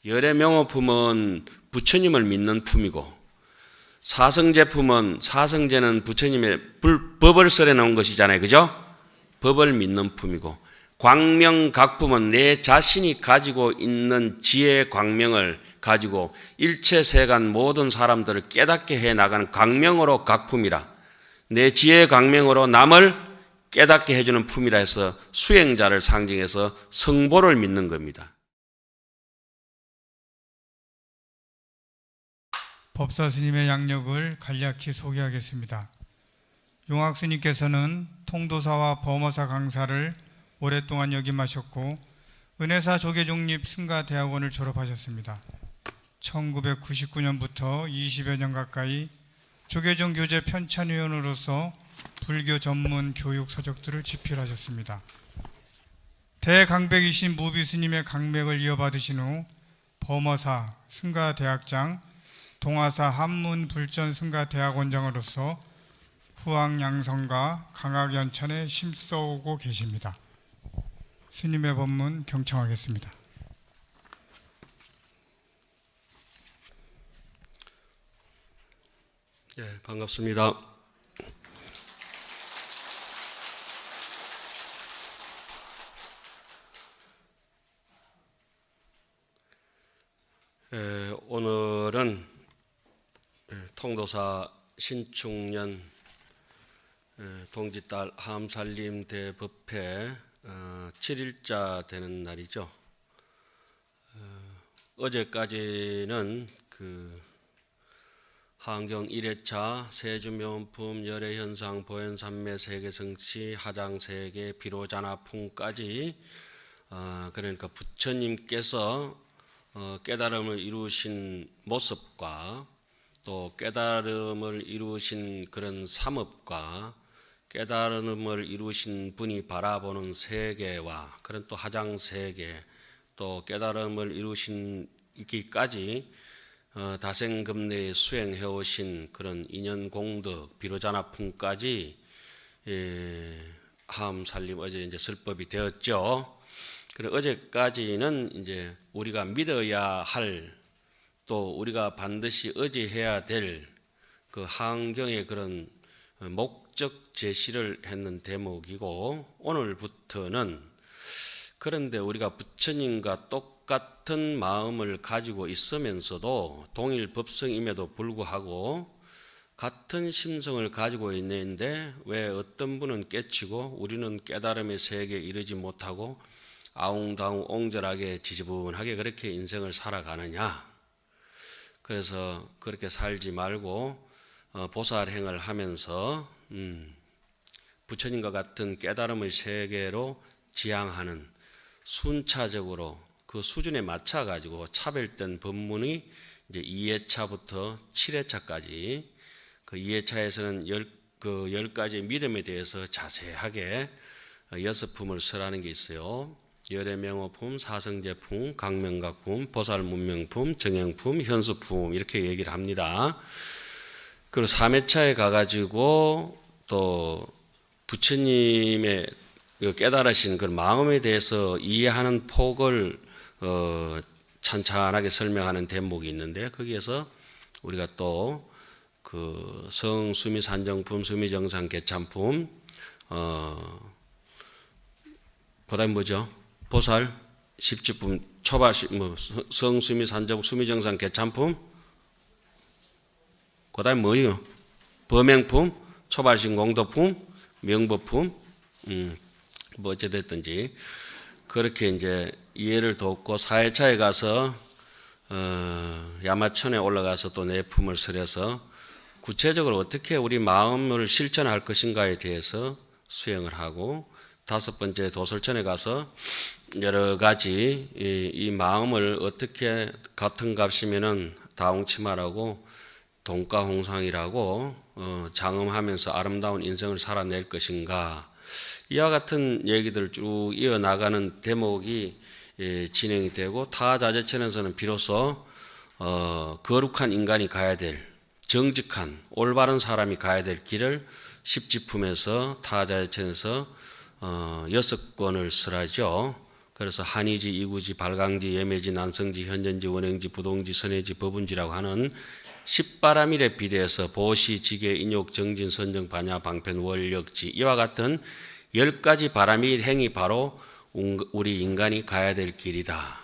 열의 명호품은 부처님을 믿는 품이고, 사성제품은 사성제는 부처님의 법을 설해 놓은 것이잖아요. 그죠? 법을 믿는 품이고, 광명각품은 내 자신이 가지고 있는 지혜의 광명을 가지고 일체 세간 모든 사람들을 깨닫게 해 나가는 광명으로 각품이라, 내 지혜의 광명으로 남을 깨닫게 해주는 품이라 해서 수행자를 상징해서 성보를 믿는 겁니다. 법사 스님의 양력을 간략히 소개하겠습니다. 용학 스님께서는 통도사와 범어사 강사를 오랫동안 역임하셨고 은혜사 조계종립 승가대학원을 졸업하셨습니다. 1999년부터 20여 년 가까이 조계종 교재 편찬위원으로서 불교 전문 교육 서적들을 집필하셨습니다. 대강백이신 무비스님의 강맥을 이어받으신 후 범어사 승가대학장, 동아사 한문불전 승가대학원장으로서 후황양성과 강학연천에 심써오고 계십니다. 스님의 법문 경청하겠습니다. 네, 반갑습니다. 오늘은 통도사 신축년 동짓달 함살림 대법회 7일자 되는 날이죠. 어제까지는 하안경 1회차 세주명품 열애현상 보현산매 세계성취 하장세계 비로자나품까지 그러니까 부처님께서 깨달음을 이루신 모습과 또 깨달음을 이루신 그런 삼업과 깨달음을 이루신 분이 바라보는 세계와 그런 또 하장세계 또 깨달음을 이루신 이기까지 다생금내에 수행해 오신 그런 인연공덕 비로자나품까지 하암살림 어제 이제 설법이 되었죠. 그리고 어제까지는 이제 우리가 믿어야 할 또 우리가 반드시 의지해야 될 그 하안경의 그런 목적 제시를 했는 대목이고, 오늘부터는 그런데 우리가 부처님과 똑같은 마음을 가지고 있으면서도 동일 법성임에도 불구하고 같은 심성을 가지고 있는데 왜 어떤 분은 깨치고 우리는 깨달음의 세계에 이르지 못하고 아웅다웅 옹졸하게 지지분하게 그렇게 인생을 살아가느냐. 그래서 그렇게 살지 말고 보살행을 하면서 부처님과 같은 깨달음의 세계로 지향하는 순차적으로 그 수준에 맞춰 가지고 차별된 법문이 이제 2회차부터 7회차까지 그 2회차에서는 10가지 믿음에 대해서 자세하게 6품을 설하는 게 있어요. 열애명호품, 사성제품, 강명각품, 보살문명품, 정행품, 현수품 이렇게 얘기를 합니다. 그리고 3회차에 가가지고 또 부처님의 깨달으신 그 마음에 대해서 이해하는 폭을 찬찬하게 설명하는 대목이 있는데, 거기에서 우리가 또 그 성수미산정품, 수미정상개참품, 그다음 뭐죠? 보살, 십지품, 초발, 성수미, 산정, 수미정상, 개참품, 그다음 뭐예요? 범행품, 초발신 공도품, 명법품, 뭐 어찌됐든지 그렇게 이제 이해를 돕고 4회차에 가서 야마천에 올라가서 또 내품을 설해서 구체적으로 어떻게 우리 마음을 실천할 것인가에 대해서 수행을 하고, 5번째 도솔천에 가서 여러 가지 이 마음을 어떻게 같은 값이면은 다홍치마라고 동가홍상이라고 장엄하면서 아름다운 인생을 살아낼 것인가, 이와 같은 얘기들을 쭉 이어나가는 대목이 진행이 되고, 타자제천에서는 비로소 거룩한 인간이 가야 될 정직한 올바른 사람이 가야 될 길을 십지품에서 타자제천에서 6권을 설하죠. 그래서 한의지, 이구지, 발광지, 예매지, 난성지, 현전지, 원행지, 부동지, 선해지, 법운지라고 하는 10바람일에 비례해서 보시, 지계, 인욕, 정진, 선정, 반야, 방편, 월역지 이와 같은 10가지 바람일 행이 바로 우리 인간이 가야 될 길이다.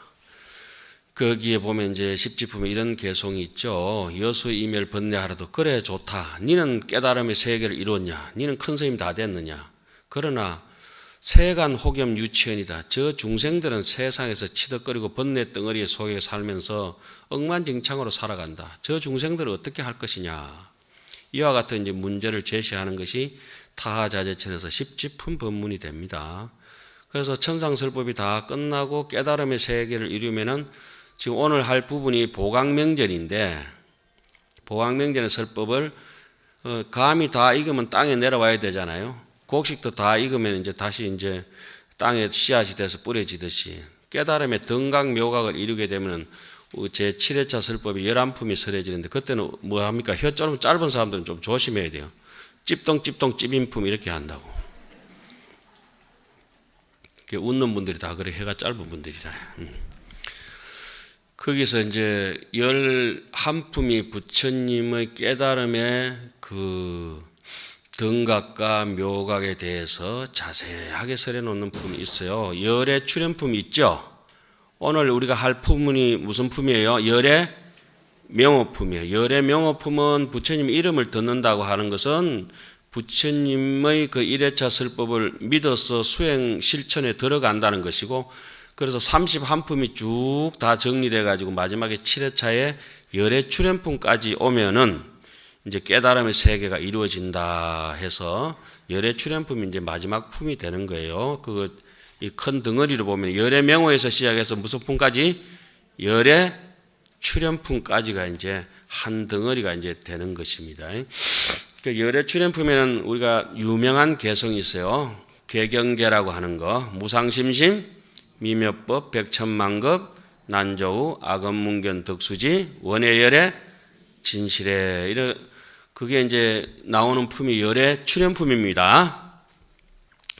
거기에 보면 이제 십지품에 이런 개송이 있죠. 여수 이멸 번뇌하라도 그래 좋다. 니는 깨달음의 세계를 이뤘냐? 니는 큰 스님이 다 됐느냐? 그러나 세간 혹염 유치원이다. 저 중생들은 세상에서 치덕거리고 번뇌 덩어리 속에 살면서 억만장창으로 살아간다. 저 중생들을 어떻게 할 것이냐? 이와 같은 이제 문제를 제시하는 것이 타하자재천에서 십지품 법문이 됩니다. 그래서 천상설법이 다 끝나고 깨달음의 세계를 이루면은 지금 오늘 할 부분이 보강명전인데 보강명전의 설법을 감이 다 익으면 땅에 내려와야 되잖아요. 곡식도 다 익으면 이제 다시 이제 땅에 씨앗이 돼서 뿌려지듯이 깨달음의 등각 묘각을 이루게 되면은 제 7회차 설법이 11품이 설해지는데 그때는 뭐 합니까? 혀 짧은 사람들은 좀 조심해야 돼요. 찝동찝동 찝인품 이렇게 한다고. 웃는 분들이 다 그래 혀가 짧은 분들이라. 거기서 이제 11품이 부처님의 깨달음의 그 등각과 묘각에 대해서 자세하게 설해놓는 품이 있어요. 열의 출현품이 있죠. 오늘 우리가 할 품이 무슨 품이에요? 열의 명호품이에요. 열의 명호품은 부처님 이름을 듣는다고 하는 것은 부처님의 그 1회차 설법을 믿어서 수행 실천에 들어간다는 것이고, 그래서 31품이 쭉 다 정리돼 가지고 마지막에 7회차에 열의 출현품까지 오면은 이제 깨달음의 세계가 이루어진다 해서 열의 출현품이 이제 마지막 품이 되는 거예요. 이 큰 덩어리로 보면 열의 명호에서 시작해서 무슨 품까지? 열의 출현품까지가 이제 한 덩어리가 이제 되는 것입니다. 그 열의 출현품에는 우리가 유명한 개성이 있어요. 개경계라고 하는 거, 무상심심, 미묘법, 백천만급, 난조우, 아건문견, 덕수지, 원해열의 진실에 이런 그게 이제 나오는 품이 열의 출현품입니다.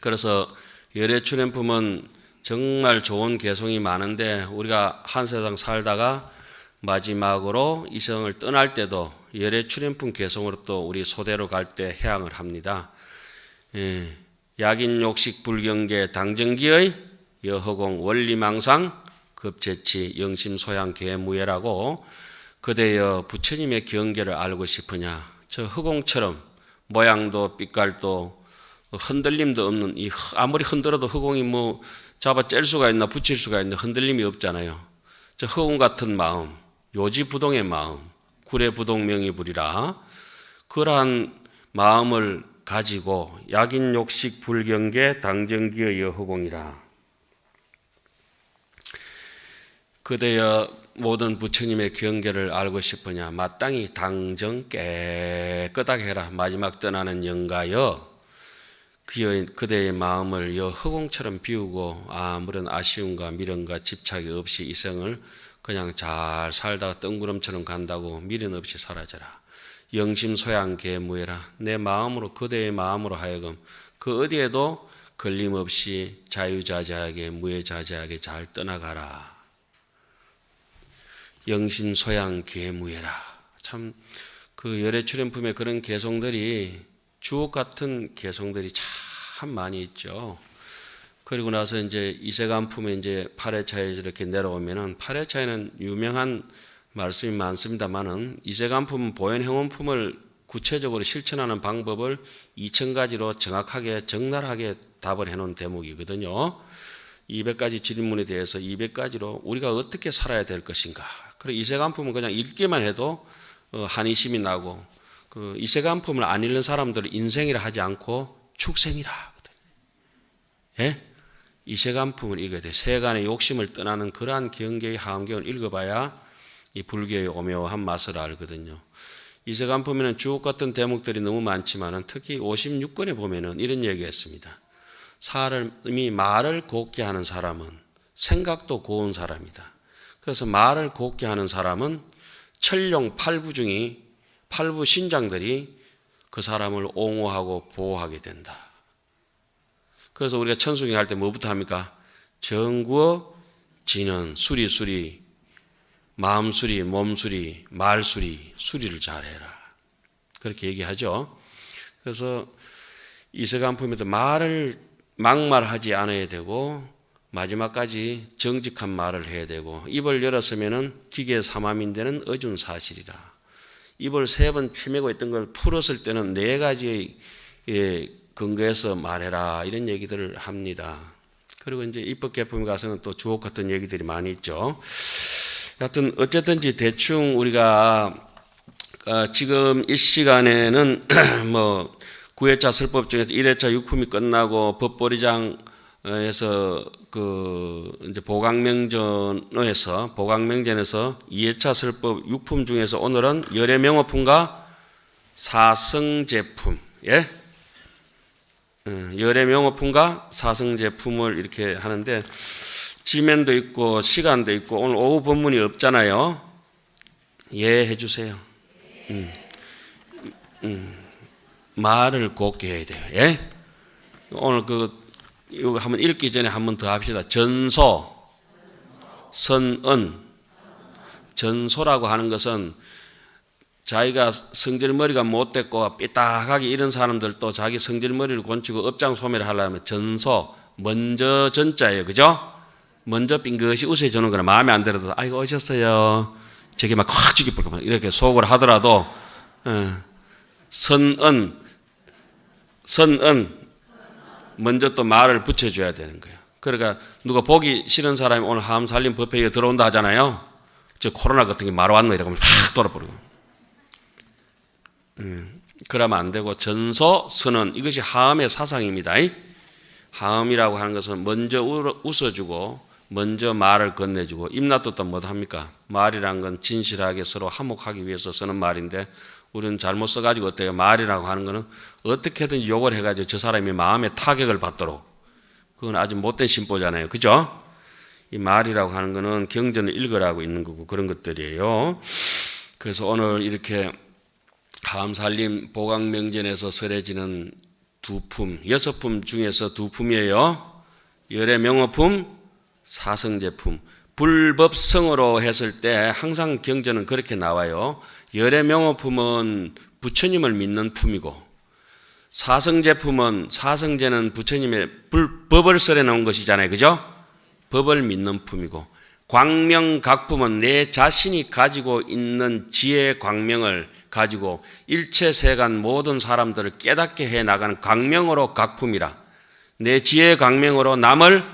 그래서 열의 출현품은 정말 좋은 개성이 많은데 우리가 한 세상 살다가 마지막으로 이 세상을 떠날 때도 열의 출현품 개성으로 또 우리 소대로 갈 때 해양을 합니다. 약인욕식 불경계 당정기의 여허공 원리망상 급제치 영심소양 계무예라고 그대여 부처님의 경계를 알고 싶으냐. 저 허공처럼 모양도 빛깔도 흔들림도 없는 이 아무리 흔들어도 허공이 뭐 잡아 뗄 수가 있나 붙일 수가 있나 흔들림이 없잖아요. 저 허공 같은 마음, 요지부동의 마음, 구례부동명이불이라 그러한 마음을 가지고 약인욕식 불경계 당정기의 여허공이라. 그대여 모든 부처님의 경계를 알고 싶으냐. 마땅히 당정 깨끗하게 해라. 마지막 떠나는 영가여 그대의 마음을 여 허공처럼 비우고 아무런 아쉬움과 미련과 집착이 없이 이 생을 그냥 잘 살다가 뜬구름처럼 간다고 미련 없이 사라져라. 영심소양 계무해라. 내 마음으로 그대의 마음으로 하여금 그 어디에도 걸림없이 자유자재하게 무해자재하게 잘 떠나가라. 영심소양 계무해라. 참 그 열의 출현품에 그런 개성들이 주옥 같은 개성들이 참 많이 있죠. 그리고 나서 이제 이세간품에 이제 8회차에 이렇게 내려오면은 8회차에는 유명한 말씀이 많습니다만은 이세간품은 보현행원품을 구체적으로 실천하는 방법을 2000가지로 정확하게 적나라하게 답을 해놓은 대목이거든요. 200가지 질문에 대해서 200가지로 우리가 어떻게 살아야 될 것인가. 그리고 이세간품은 그냥 읽기만 해도 한의심이 나고 그 이세간품을 안 읽는 사람들은 인생이라 하지 않고 축생이라 하거든요. 예? 이세간품을 읽어야 돼. 세간의 욕심을 떠나는 그러한 경계의 하엄경을 읽어봐야 이 불교의 오묘한 맛을 알거든요. 이세간품에는 주옥 같은 대목들이 너무 많지만은 특히 56권에 보면은 이런 얘기가 있습니다. 사람이 말을 곱게 하는 사람은 생각도 고운 사람이다. 그래서 말을 곱게 하는 사람은 천룡 8부 중에 8부 신장들이 그 사람을 옹호하고 보호하게 된다. 그래서 우리가 천수경 할 때 뭐부터 합니까? 정구어 진언 수리 마음수리 몸수리 말수리 수리를 잘해라. 그렇게 얘기하죠. 그래서 이세간품에도 말을 막말하지 않아야 되고 마지막까지 정직한 말을 해야 되고 입을 열었으면은 기계 삼함인데는 어준사실이라. 입을 3번 치매고 있던 걸 풀었을 때는 4가지의 근거에서 말해라 이런 얘기들을 합니다. 그리고 이제 입법개품에 가서는 또 주옥 같은 얘기들이 많이 있죠. 하여튼 어쨌든지 대충 우리가 지금 이 시간에는 뭐 9회차 설법 중에서 1회차 육품이 끝나고 법보리장에서 이제 보강명전에서 2회차 설법 육품 중에서 오늘은 열애명호품과 사성제품, 예? 열애명호품과 사성제품을 이렇게 하는데 지면도 있고 시간도 있고 오늘 오후 본문이 없잖아요. 이해해 주세요. 말을 곱게 해야 돼요. 예? 오늘 이거 한번 읽기 전에 한번 더 합시다. 전소, 선언. 전소라고 하는 것은 자기가 성질머리가 못됐고 삐딱하게 이런 사람들도 자기 성질머리를 곤치고 업장소매를 하려면 전소, 먼저 전자예요. 그죠? 먼저 빙긋이 웃어주는 거나 마음에 안 들어도 아이고 오셨어요. 저게 막 확 죽일 뻔 이렇게 속을 하더라도 선언 먼저 또 말을 붙여줘야 되는 거예요. 그러니까 누가 보기 싫은 사람이 오늘 하암살림 법회에 들어온다 하잖아요. 저 코로나 같은 게 말 왔노 이러고 확 돌아버리고. 그러면 안 되고 전소 선언 이것이 하암의 사상입니다. 하암이라고 하는 것은 먼저 웃어주고 먼저 말을 건네주고 입놔뒀다 못합니까? 말이란 건 진실하게 서로 화목하기 위해서 쓰는 말인데 우리는 잘못 써가지고 어때요? 말이라고 하는 거는 어떻게든 욕을 해가지고 저 사람이 마음에 타격을 받도록 그건 아주 못된 심보잖아요. 그죠? 이 말이라고 하는 거는 경전을 읽으라고 있는 거고 그런 것들이에요. 그래서 오늘 이렇게 하암살림 보강명전에서 설해지는 2품, 6품 중에서 2품이에요. 열애명호품, 사성제품. 불법성으로 했을 때 항상 경전은 그렇게 나와요. 열애명호품은 부처님을 믿는 품이고 사성제품은 사성제는 부처님의 법을 설해 놓은 것이잖아요. 그죠? 법을 믿는 품이고 광명각품은 내 자신이 가지고 있는 지혜의 광명을 가지고 일체세간 모든 사람들을 깨닫게 해나가는 광명으로 각품이라 내 지혜의 광명으로 남을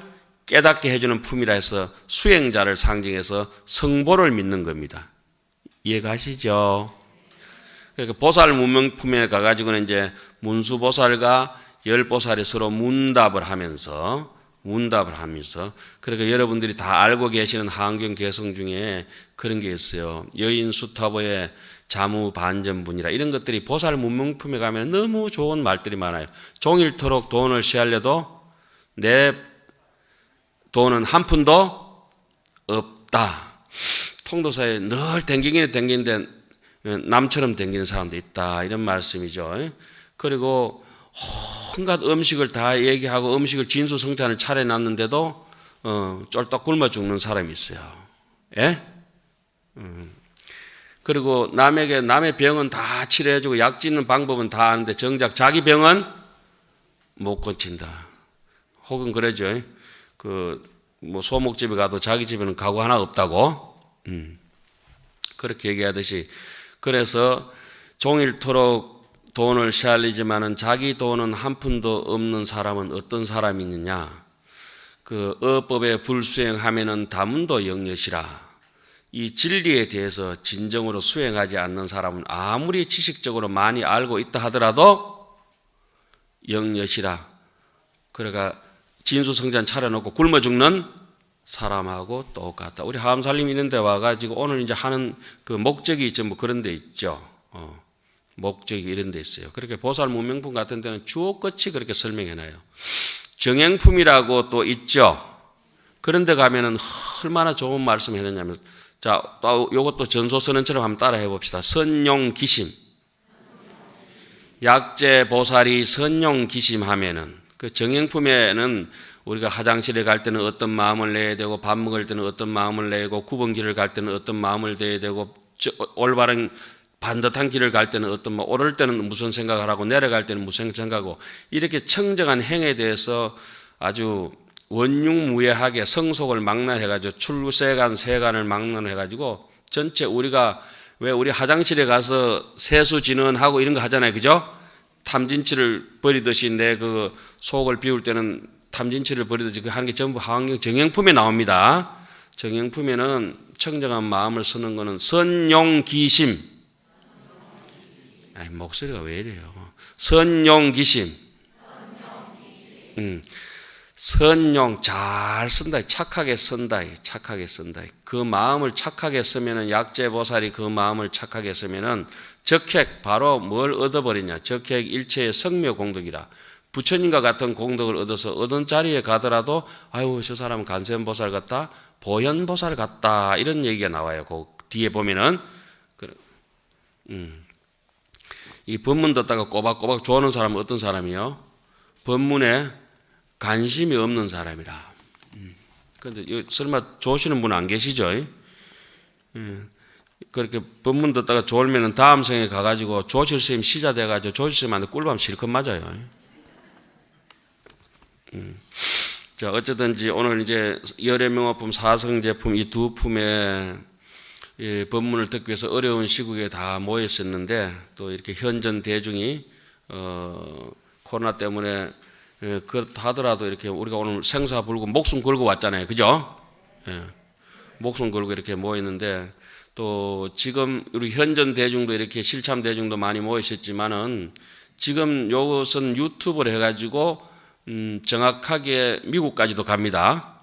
깨닫게 해주는 품이라 해서 수행자를 상징해서 성보를 믿는 겁니다. 이해가시죠? 그러니까 보살 문명품에 가가지고는 이제 문수보살과 열보살이 서로 문답을 하면서 그러니까 여러분들이 다 알고 계시는 한경 개성 중에 그런 게 있어요. 여인수타보의 자무반전분이라 이런 것들이 보살 문명품에 가면 너무 좋은 말들이 많아요. 종일토록 돈을 시할래도 내 돈은 한 푼도 없다. 통도사에 늘 댕기는데 남처럼 댕기는 사람도 있다. 이런 말씀이죠. 그리고 온갖 음식을 다 얘기하고 음식을 진수성찬을 차려놨는데도 쫄딱 굶어 죽는 사람이 있어요. 예? 그리고 남의 병은 다 치료해주고 약 짓는 방법은 다 아는데 정작 자기 병은 못 고친다. 혹은 그러죠. 뭐 소목집에 가도 자기 집에는 가구 하나 없다고. 그렇게 얘기하듯이 그래서 종일토록 돈을 시알리지만은 자기 돈은 한 푼도 없는 사람은 어떤 사람이느냐? 그 어법에 불수행하면은 다문도 영엿이라. 이 진리에 대해서 진정으로 수행하지 않는 사람은 아무리 지식적으로 많이 알고 있다 하더라도 영엿이라. 그러니까 진수성찬 차려놓고 굶어 죽는 사람하고 똑같다. 우리 하암살림 있는 데 와가지고 오늘 이제 하는 그 목적이 있죠. 뭐 그런 데 있죠. 목적이 이런 데 있어요. 그렇게 보살 문명품 같은 데는 주옥같이 그렇게 설명해놔요. 정행품이라고 또 있죠. 그런 데 가면은 얼마나 좋은 말씀 해놨냐면 자, 또 요것도 전소선언처럼 한번 따라 해봅시다. 선용기심. 약재 보살이 선용기심 하면은 그 정행품에는 우리가 화장실에 갈 때는 어떤 마음을 내야 되고 밥 먹을 때는 어떤 마음을 내고 구번길을 갈 때는 어떤 마음을 내야 되고 올바른 반듯한 길을 갈 때는 어떤 오를 때는 무슨 생각을 하고 내려갈 때는 무슨 생각하고 이렇게 청정한 행에 대해서 아주 원흉무예하게 성속을 망라해가지고 출세관 세관을 망라해가지고 전체 우리가 왜 우리 화장실에 가서 세수진언하고 이런 거 하잖아요, 그죠? 탐진치를 버리듯이 내 그 속을 비울 때는 탐진치를 버리듯이 그 하는 게 전부 환경 정형품에 나옵니다. 정형품에는 청정한 마음을 쓰는 거는 선용기심. 아이, 목소리가 왜 이래요? 선용기심. 선용 잘 쓴다. 착하게 쓴다. 착하게 쓴다. 그 마음을 착하게 쓰면은 약재보살이 그 마음을 착하게 쓰면은 적핵 바로 뭘 얻어버리냐? 적핵 일체의 성묘공덕이라. 부처님과 같은 공덕을 얻어서 얻은 자리에 가더라도 아유 저 사람은 간센보살 같다, 보현보살 같다 이런 얘기가 나와요. 그 뒤에 보면은 이 법문 듣다가 꼬박꼬박 좋아하는 사람은 어떤 사람이요? 법문에 관심이 없는 사람이라. 그런데 설마 좋으시는 분 안 계시죠? 그렇게 법문 듣다가 좋으면은 다음 생에 가가지고 조실스님 시자 돼가지고 조실스님한테 꿀밤 실컷 맞아요. 자, 어쨌든지 오늘 이제 열애명화품, 사성제품 이 두 품의 이 법문을 듣기 위해서 어려운 시국에 다 모였었는데 또 이렇게 현전 대중이 코로나 때문에 그렇다 하더라도 이렇게 우리가 오늘 생사 불고 목숨 걸고 왔잖아요, 그죠? 예, 목숨 걸고 이렇게 모였는데 또 지금 우리 현전 대중도 이렇게 실참 대중도 많이 모이셨지만은 지금 요것은 유튜브를 해가지고 정확하게 미국까지도 갑니다.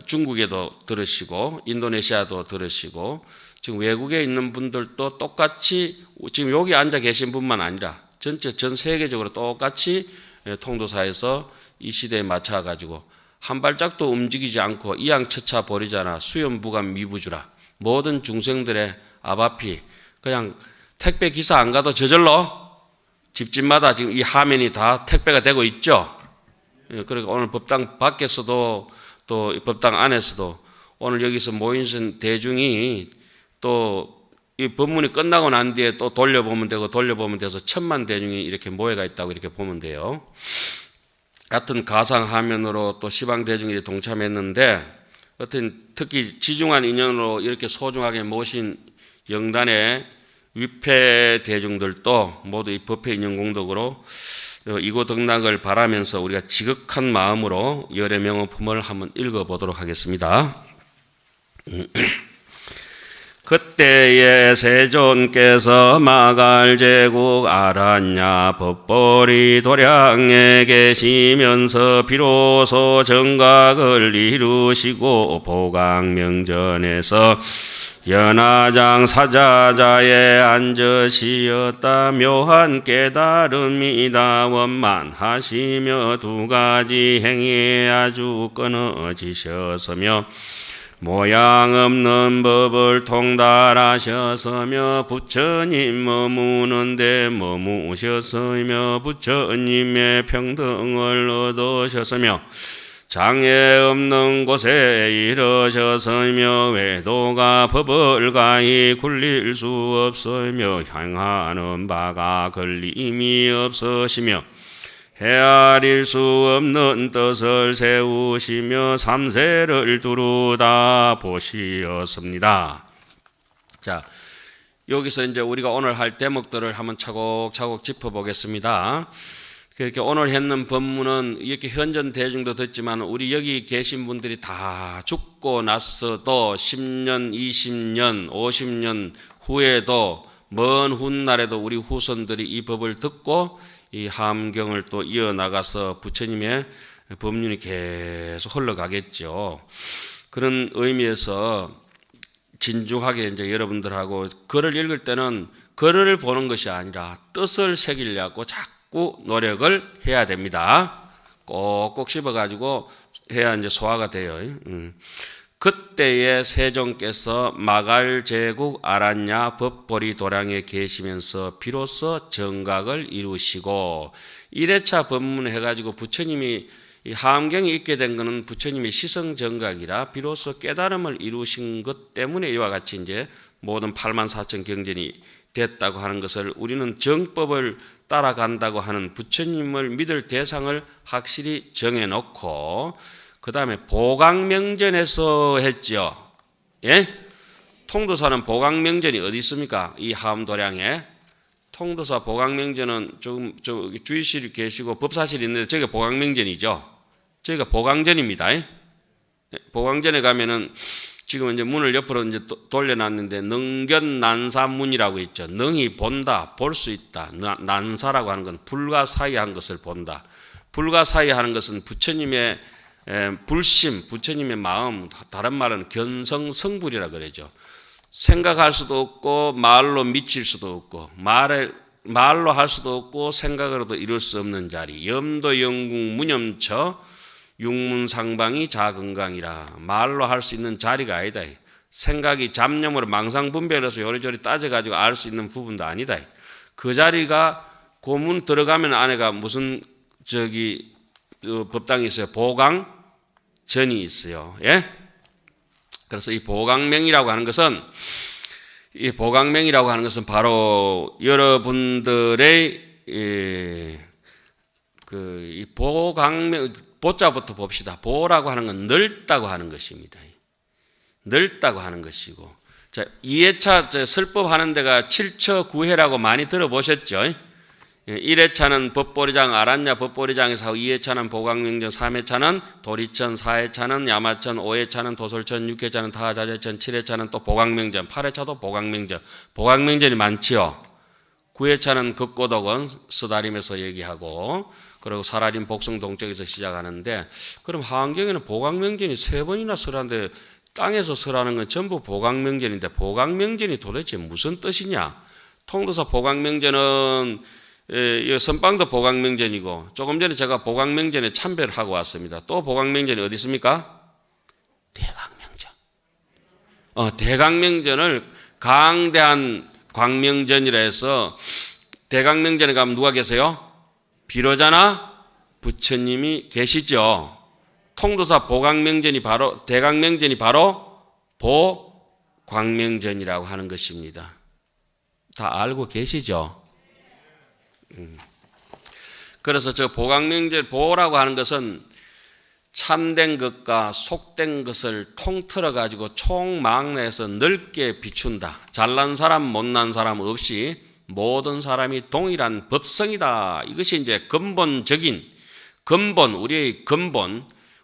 중국에도 들으시고 인도네시아도 들으시고 지금 외국에 있는 분들도 똑같이 지금 여기 앉아 계신 분만 아니라 전체 전 세계적으로 똑같이 통도사에서 이 시대에 맞춰 가지고 한 발짝도 움직이지 않고 이양처차 버리잖아. 수염부감 미부주라. 모든 중생들의 아바피 그냥 택배 기사 안 가도 저절로 집집마다 지금 이 화면이 다 택배가 되고 있죠. 그러니까 오늘 법당 밖에서도 또 법당 안에서도 오늘 여기서 모인 대중이 또 이 법문이 끝나고 난 뒤에 또 돌려보면 되고 돌려보면 돼서 1000만 대중이 이렇게 모여가 있다고 이렇게 보면 돼요. 같은 가상 화면으로 또 시방 대중이 동참했는데 어떤 특히 지중한 인연으로 이렇게 소중하게 모신 영단의 위패 대중들도 모두 이 법회 인연 공덕으로 이고 덕락을 바라면서 우리가 지극한 마음으로 열애 명호품을 한번 읽어보도록 하겠습니다. 그때에 세존께서 마갈제국 아란야 법보리 도량에 계시면서 비로소 정각을 이루시고 보강명전에서 연화장 사자자에 앉으시었다. 묘한 깨달음이다 원만하시며 두 가지 행위에 아주 끊어지셨으며 모양 없는 법을 통달하셨으며 부처님 머무는데 머무셨으며 부처님의 평등을 얻으셨으며 장애 없는 곳에 이르셨으며 외도가 법을 가히 굴릴 수 없으며 향하는 바가 걸림이 없으시며 헤아릴 수 없는 뜻을 세우시며 삼세를 두루다 보시었습니다. 자, 여기서 이제 우리가 오늘 할 대목들을 한번 차곡차곡 짚어보겠습니다. 그렇게 오늘 했는 법문은 이렇게 현전 대중도 듣지만 우리 여기 계신 분들이 다 죽고 났어도 10년, 20년, 50년 후에도 먼 훗날에도 우리 후손들이 이 법을 듣고 이 함경을 또 이어나가서 부처님의 법륜이 계속 흘러가겠죠. 그런 의미에서 진중하게 이제 여러분들하고 글을 읽을 때는 글을 보는 것이 아니라 뜻을 새기려고 자꾸 노력을 해야 됩니다. 꼭꼭 씹어가지고 해야 이제 소화가 돼요. 그때에 세종께서 마갈제국 아란야 법보리 도량에 계시면서 비로소 정각을 이루시고 1회차 법문을 해가지고 부처님이 이 하암경이 있게 된 것은 부처님의 시성정각이라 비로소 깨달음을 이루신 것 때문에 이와 같이 이제 모든 84,000 경전이 됐다고 하는 것을 우리는 정법을 따라간다고 하는 부처님을 믿을 대상을 확실히 정해놓고 그 다음에 보강명전에서 했죠. 예? 통도사는 보강명전이 어디 있습니까? 이 하암도량에. 통도사 보강명전은 조금 주의실 계시고 법사실 있는데 저기가 보강명전이죠. 저기가 보강전입니다. 예? 보강전에 가면은 지금 이제 문을 옆으로 이제 돌려놨는데 능견난사문이라고 있죠. 능이 본다, 볼 수 있다. 난사라고 하는 건 불가사의한 것을 본다. 불가사의하는 것은 부처님의 불심, 부처님의 마음, 다른 말은 견성성불이라 그러죠. 생각할 수도 없고 말로 미칠 수도 없고 말로 할 수도 없고 생각으로도 이룰 수 없는 자리. 염도영궁 무념처 육문상방이 자건강이라. 말로 할 수 있는 자리가 아니다. 생각이 잡념으로 망상분별해서 요리조리 따져가지고 알 수 있는 부분도 아니다. 그 자리가 고문 들어가면 안에가 무슨 법당이 있어요. 보강전이 있어요. 예? 그래서 이 보강명이라고 하는 것은 바로 여러분들의 이 보강명, 보자부터 봅시다. 보라고 하는 건 넓다고 하는 것입니다. 넓다고 하는 것이고. 자, 2회차 설법 하는 데가 7처 9회라고 많이 들어보셨죠? 1회차는 법보리장 아란냐 법보리장에서 하고 2회차는 보강명전, 3회차는 도리천, 4회차는 야마천, 5회차는 도솔천, 6회차는 타자재천, 7회차는 또 보강명전, 8회차도 보강명전. 보강명전이 많지요. 9회차는 극고덕원 스다림에서 얘기하고 그리고 사라림 복성동쪽에서 시작하는데 그럼 하암경에는 보강명전이 3번이나 설하는데 땅에서 설하는 건 전부 보강명전인데 보강명전이 도대체 무슨 뜻이냐? 통도사 보강명전은 선방도 보강명전이고 조금 전에 제가 보강명전에 참배를 하고 왔습니다. 또 보강명전이 어디 있습니까? 대강명전. 대강명전을 강대한 광명전이라 해서 대강명전에 가면 누가 계세요? 비로자나 부처님이 계시죠. 통도사 보강명전이 바로 대강명전이 바로 보광명전이라고 하는 것입니다. 다 알고 계시죠? 그래서 저 보광명전 보라고 하는 것은 참된 것과 속된 것을 통틀어 가지고 총망라해서 넓게 비춘다. 잘난 사람 못난 사람 없이 모든 사람이 동일한 법성이다. 이것이 이제 근본적인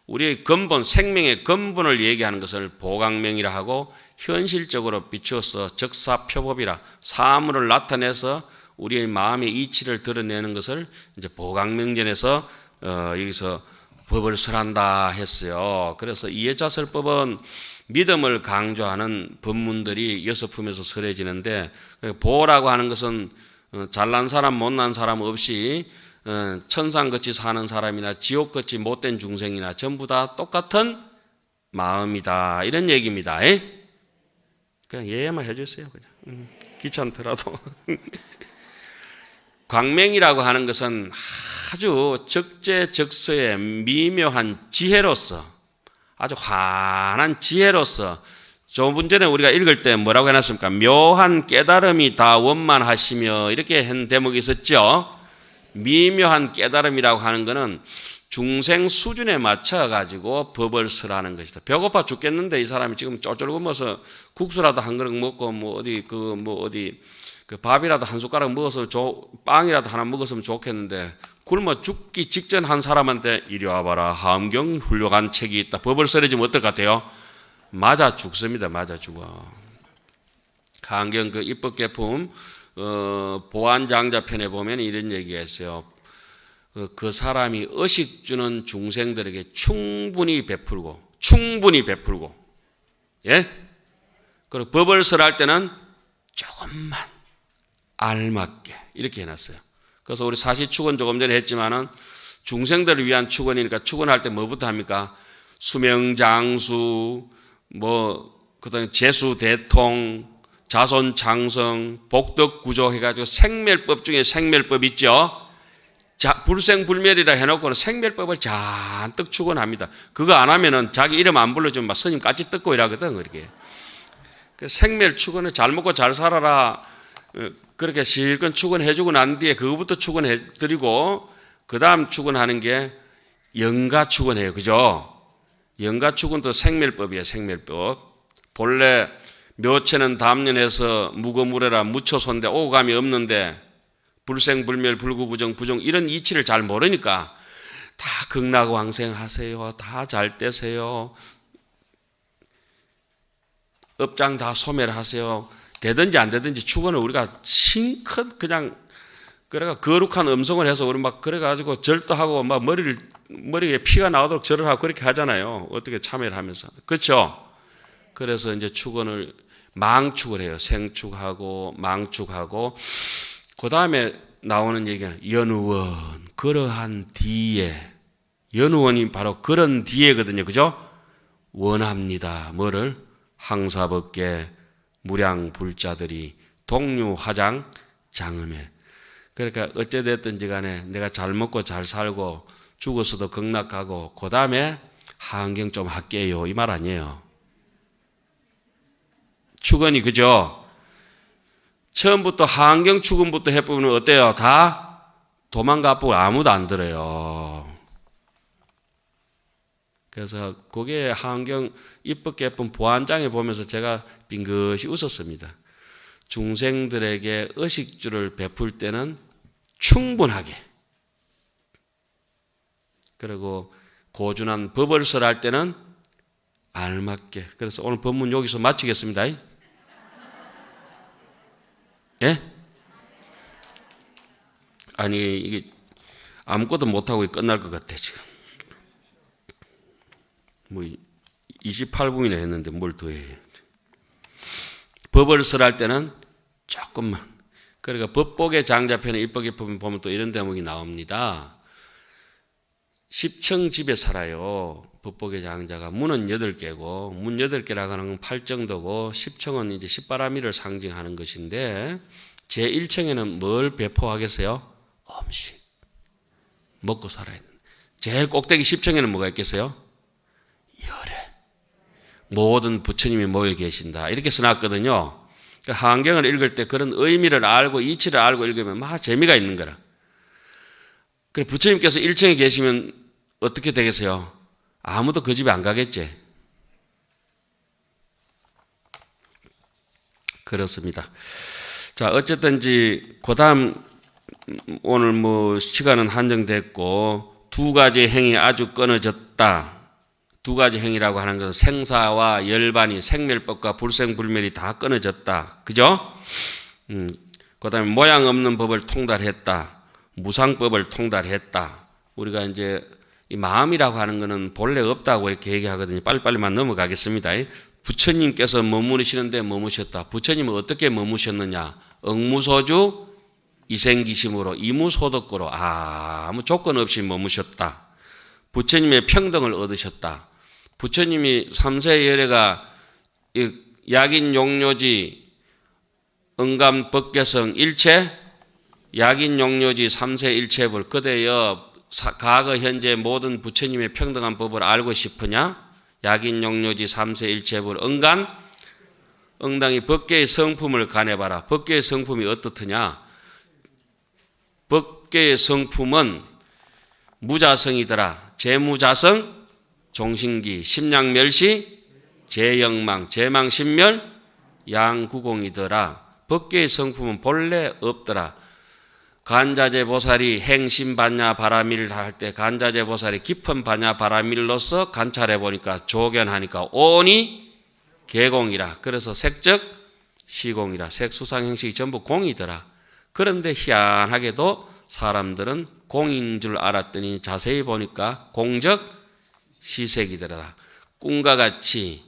우리의 근본 생명의 근본을 얘기하는 것을 보강명이라 하고 현실적으로 비추어서 적사표법이라 사물을 나타내서 우리의 마음의 이치를 드러내는 것을 이제 보강명전에서 여기서 법을 설한다 했어요. 그래서 이해자 설법은 믿음을 강조하는 법문들이 6품에서 설해지는데 보라고 하는 것은 잘난 사람 못난 사람 없이 천상같이 사는 사람이나 지옥같이 못된 중생이나 전부 다 똑같은 마음이다. 이런 얘기입니다. 그냥 이해만 해주세요. 그냥 귀찮더라도. 광명이라고 하는 것은 아주 적재적소의 미묘한 지혜로서 아주 환한 지혜로서 조금 전에 우리가 읽을 때 뭐라고 해놨습니까? 묘한 깨달음이 다 원만하시며 이렇게 한 대목이 있었죠. 미묘한 깨달음이라고 하는 것은 중생 수준에 맞춰가지고 법을 설하는 것이다. 배고파 죽겠는데 이 사람이 지금 쫄쫄 굶어서 국수라도 한 그릇 먹고 그 밥이라도 한 숟가락 먹어서 빵이라도 하나 먹었으면 좋겠는데 굶어 죽기 직전 한 사람한테 이리 와봐라. 하암경 훌륭한 책이 있다. 법을 설해주면 어떨 것 같아요? 맞아 죽습니다. 맞아 죽어. 하암경 그 입법개품 보안장자편에 보면 이런 얘기가 있어요. 그 사람이 의식 주는 중생들에게 충분히 베풀고 예? 그리고 법을 설할 때는 조금만 알맞게 이렇게 해놨어요. 그래서 우리 사시축원 조금 전에 했지만은 중생들을 위한 축원이니까 축원할 때 뭐부터 합니까? 수명장수, 그다음에 재수대통, 자손장성, 복덕구조 해가지고 생멸법 중에 생멸법 있죠. 불생불멸이라 해놓고는 생멸법을 잔뜩 축원합니다. 그거 안 하면은 자기 이름 안 불러주면 막 스님 까치 뜯고 이러거든. 그렇게. 그 생멸 축원을 잘 먹고 잘 살아라. 그렇게 실컷 축원해주고 난 뒤에 그거부터 축원해드리고 그 다음 축원하는 게 영가 축원해요. 그죠? 영가 축원도 생멸법이에요. 생멸법. 본래 묘체는 담년해서 무거무래라 무초손대 오감이 없는데 불생불멸 불구부정 부정 이런 이치를 잘 모르니까 다 극락왕생하세요. 다 잘 되세요. 업장 다 소멸하세요. 되든지 안 되든지 축원을 우리가 신컷 그냥 그래가 거룩한 음성을 해서 우리 막 그래가지고 절도 하고 막 머리에 피가 나오도록 절을 하고 그렇게 하잖아요. 어떻게 참여를 하면서. 그렇죠? 그래서 이제 축원을 망축을 해요. 생축하고 망축하고 그 다음에 나오는 얘기가 연우원 그러한 뒤에 연우원이 바로 그런 뒤에거든요. 그죠? 원합니다. 뭐를? 항사법계 무량불자들이 동류화장 장음에 그러니까 어찌됐든지 간에 내가 잘 먹고 잘 살고 죽어서도 극락하고 그 다음에 하안경 좀 할게요. 이 말 아니에요. 축원이 그죠? 처음부터 하안경 축원부터 해보면 어때요? 다 도망가고 아무도 안 들어요. 그래서 그게 하안경 이쁘게 예쁜 보안장에 보면서 제가 빙긋이 웃었습니다. 중생들에게 의식주를 베풀 때는 충분하게 그리고 고준한 법을 할 때는 알맞게. 그래서 오늘 법문 여기서 마치겠습니다. 예? 아니 이게 아무것도 못하고 끝날 것 같아 지금. 뭐 28분이나 했는데 뭘 더 해. 법을 할 때는 조금만. 그러니까 법복의 장자편에 입법에 보면 또 이런 대목이 나옵니다. 10층 집에 살아요. 법복의 장자가 문은 8개고 문 8개라고 하는 건 8정도고 10층은 이제 십바라미를 상징하는 것인데 제 1층에는 뭘 배포하겠어요? 음식. 먹고 살아야 되는. 제일 꼭대기 10층에는 뭐가 있겠어요? 열애. 모든 부처님이 모여 계신다. 이렇게 써놨거든요. 하안경을 읽을 때 그런 의미를 알고 이치를 알고 읽으면 막 재미가 있는 거라. 그래 부처님께서 1층에 계시면 어떻게 되겠어요? 아무도 그 집에 안 가겠지. 그렇습니다. 자, 어쨌든지 그다음 오늘 뭐 시간은 한정됐고 두 가지 행위 아주 끊어졌다. 두 가지 행위라고 하는 것은 생사와 열반이 생멸법과 불생불멸이 다 끊어졌다. 그죠? 그다음에 모양 없는 법을 통달했다. 무상법을 통달했다. 우리가 이제 이 마음이라고 하는 것은 본래 없다고 이렇게 얘기하거든요. 빨리빨리만 넘어가겠습니다. 부처님께서 머무르시는데 머무셨다. 부처님은 어떻게 머무셨느냐? 응무소주 이생기심으로 이무소득고로 아무 조건 없이 머무셨다. 부처님의 평등을 얻으셨다. 부처님이 삼세열애가 약인용료지 응감법계성 일체 약인용료지 삼세일체불 그대여 과거 현재 모든 부처님의 평등한 법을 알고 싶으냐? 약인용료지 삼세일체불 응간 응당이 법계의 성품을 가내봐라. 법계의 성품이 어떻느냐? 법계의 성품은 무자성이더라. 재무자성, 종신기, 심량멸시, 재영망, 재망신멸, 양구공이더라. 법계의 성품은 본래 없더라. 간자재 보살이 행심반야 바라밀 할 때 간자재 보살이 깊은 반야 바라밀로서 관찰해 보니까 조견하니까 온이 개공이라. 그래서 색적 시공이라. 색수상행식이 전부 공이더라. 그런데 희한하게도 사람들은 공인 줄 알았더니 자세히 보니까 공적 시색이더라. 꿈과 같이